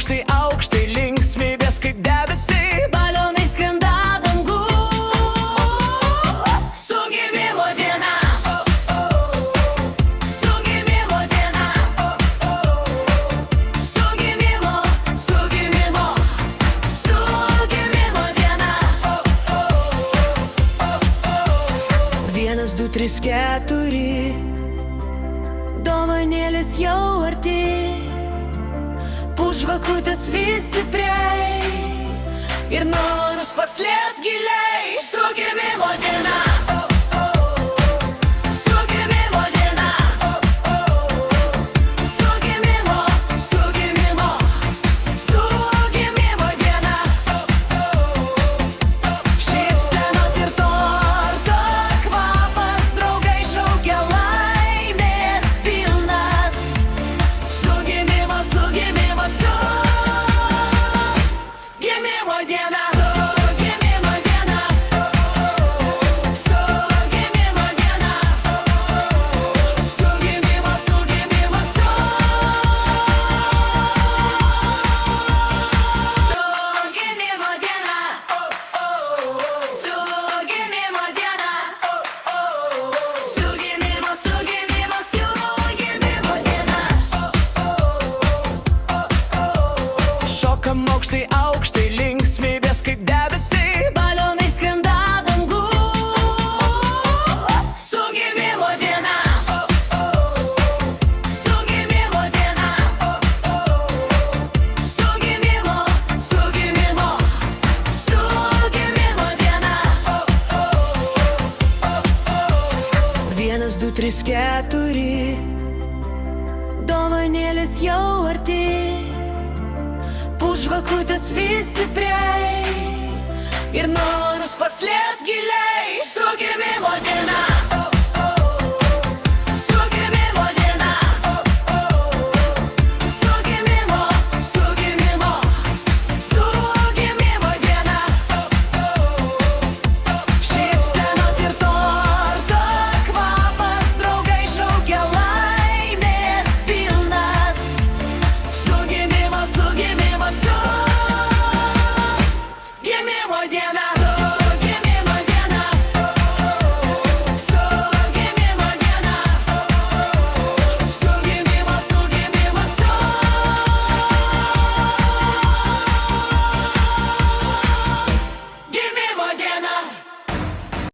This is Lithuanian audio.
aukštai, aukštai, linksmybės kaip debesiai, balionai skrenda dangų. Su gimimo diena, su gimimo diena, su gimimo, su gimimo, su gimimo diena. 1, 2, 3, 4, dovanėlės jau arti, Žvakutės vis stipriai ir norus paslėp giliai. Su gimimo diena, su gimimo diena, su gimimo, su gimimo, su gimimo diena. Šypsenos ir torto kvapas, draugai šaukia laimės pilnas. Su gimimo, su gimimo, su gimimo diena, su gimimo diena, su gimimo diena, su gimimo, su gimimo, su gimimo diena, su gimimo diena, su gimimo, su gimimo, su gimimo diena. šokam aukštai, aukštai, linksmybės kaip debesiai, Balionai skrenda dangų. Su gimimo diena, su gimimo diena, su gimimo, su gimimo, su gimimo diena. 1, 2, 3, 4, dovanėlės jau arti, Žvakutės vis stipriai ir norus paslėp giliai. Su gimimo diena, su gimimo diena, su gimimo, su gimimo, su gimimo diena. Šypsenos ir torto kvapas, draugai šaukia laimės pilnas. Su gimimo, su gimimo, su gimimo diena, su gimimo diena, su gimimo diena, su gimimo, su gimimo, su gimimo diena.